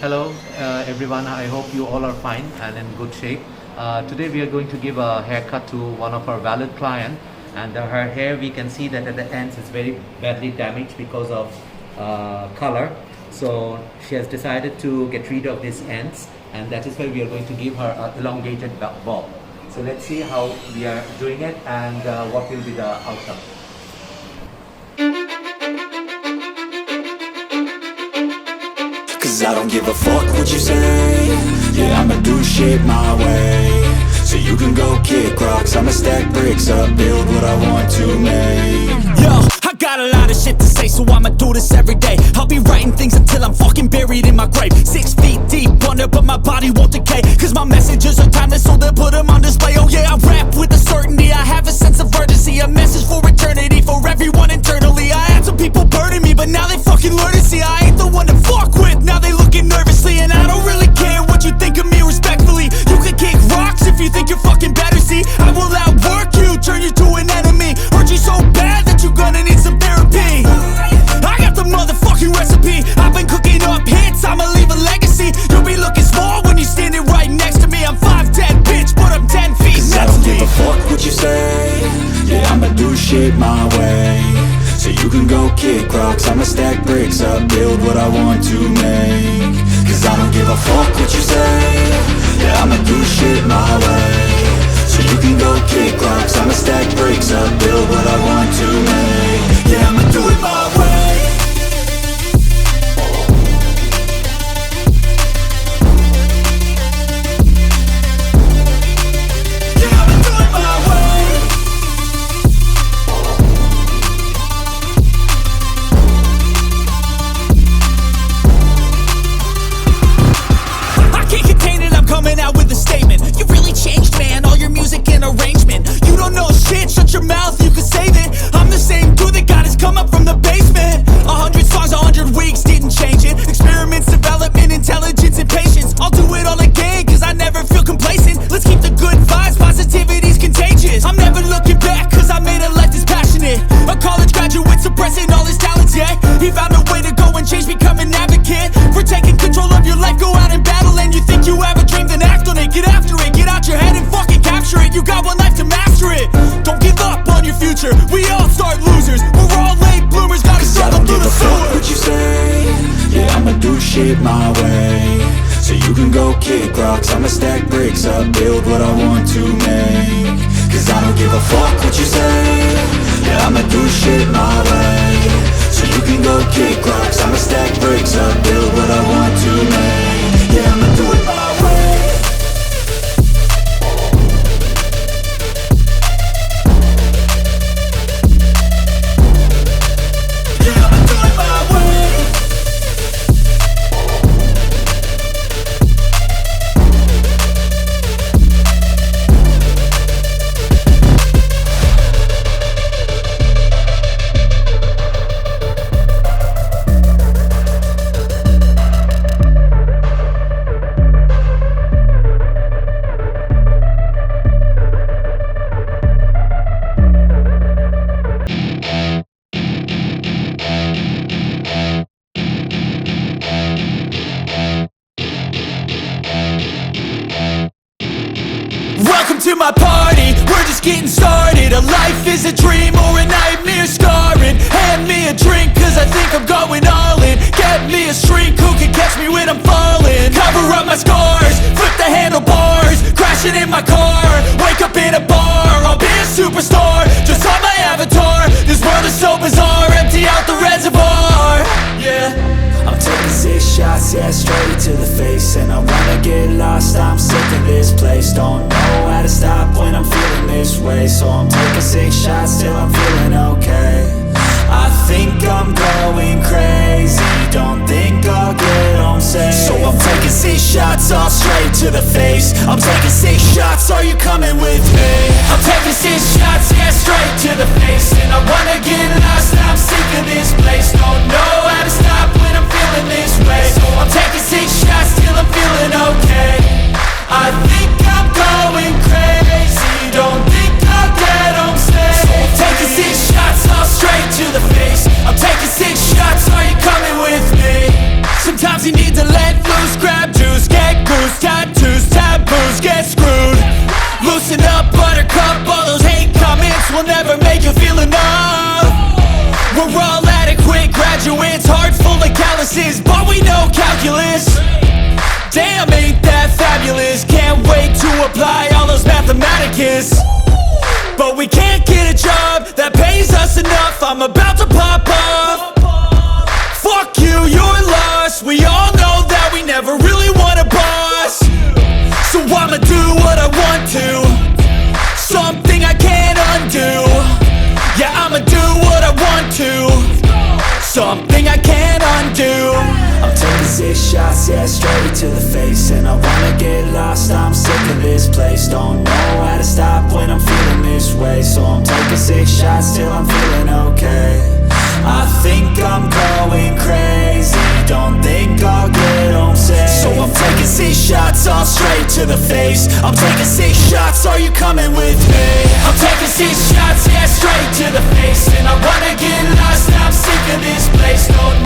Hello, everyone. I hope you all are fine and in good shape. Today we are going to give a haircut to one of our valued client, and her hair we can see that at the ends is very badly damaged because of color. So she has decided to get rid of these ends, and that is why we are going to give her an elongated bob. So let's see how we are doing it and what will be the outcome. Cause I don't give a fuck what you say. Yeah, I'ma do shit my way. So you can go kick rocks, I'ma stack bricks up, build what I want to make. Yo, I got a lot of shit to say, so I'ma do this every day. I'll be writing things until I'm fucking buried in my grave. 6 feet deep under, but my body won't decay. Cause my messages are timeless, so they'll put them on display. Oh yeah, I rap with a certainty, I have a sense of urgency. A message for eternity, for everyone internally. I had some people burning me, but now they fucking learn to see I ain't the one to fuck with, now they looking nervously. And I don't really care what you think of me respectfully. You can kick rocks if you think you're fucking better, see I will outwork you, turn you to an enemy. Hurt you so bad that you're gonna need some therapy. I got the motherfucking recipe, I've been cooking up hits, I'ma leave a legacy. You'll be looking small when you're standing right next to me. I'm 5'10", bitch, but I'm 10 feet next to me. I don't give a fuck what you say. Yeah, I'ma do shit my way. So you can go kick rocks, I'ma stack bricks up, build what I want to make. Cause I don't give a fuck what you say. Yeah, I'ma do shit my way. So you can go kick rocks, I'ma stack bricks up, build what I want to make. Yeah, I'ma do it my way. Coming out with a statement. You really changed, man, all your music and arrangement. You don't know shit, shut your mouth, you can save it. I'm the same dude that got his come up from the basement. 100 songs, 100 weeks, didn't change it. Experiments, development, intelligence, and patience. I'll do it all again, cause I never feel complacent. Let's keep the good vibes, positivity's contagious. I'm never looking back, cause I made a life that's passionate. A college graduate suppressing all his talents, yeah. He found a way to go and change, become an advocate. For taking control of your life, go out and battle. And you think you have a dream, then act on it. Get after it, get out your head and fucking capture it. You got one life to master it. Don't give up on your future, we all start losers. We're all late bloomers, gotta struggle through the sewer. What you say? Yeah, I'ma do shit my way. So you can go kick rocks, I'ma stack bricks up, build what I want to make. Cause I don't give a fuck what you say. Yeah, I'ma do shit my way. So you can go kick rocks, I'ma stack bricks up, build what I want to make. Yeah, I'ma do it my way. Yeah, I'ma do it my way. Welcome to my party, we're just getting started. A life is a dream or a nightmare scarring. Hand me a drink cause I think I'm going all in. Get me a shrink who can catch me when I'm falling. Cover up my scars, flip the handlebars. Crashing in my car, wake up in a bar. I'll be a superstar, just on my avatar. This world is so bizarre, empty out the reservoir. Yeah, I'm taking 6 shots, yeah, straight to the face. And I wanna get lost, I'm sick of this place. Don't know how to stop when I'm feeling this way. So I'm taking 6 shots till I'm feeling okay. I think I'm going crazy, don't think I'll get home safe. So I'm taking 6 shots, all straight to the face. I'm taking 6 shots, are you coming with me? I'm taking 6 shots, yeah, straight to the face. And I wanna get lost, I'm sick of this place. Don't know how to stop when I'm feeling this way. So I'm taking 6 shots till I'm feeling okay. I think I'm going crazy, don't think I'll get home safe. So I'm taking 6 shots, all straight to the face. I'm taking 6 shots, are you coming with me? Sometimes you need to let loose, promises, but we know calculus. Damn, ain't that fabulous. Can't wait to apply all those mathematicus. But we can't get a job that pays us enough. I'm about to pop off. Fuck you, you're lost. We all know that we never really want a boss. So I'ma do what I want to, something I can't undo. Yeah, I'ma do what I want to, something I can't undo. I'm taking 6 shots, yeah, straight to the face. And I wanna get lost, I'm sick of this place. Don't know how to stop when I'm feeling this way. So I'm taking 6 shots till I'm feeling okay. I think I'm going crazy, don't think I'll get home safe. So I'm taking 6 shots all straight to the face. I'm taking 6 shots, are you coming with me? I'm taking 6 shots, yeah, straight to the face. And I wanna get lost, I'm sick of this place. No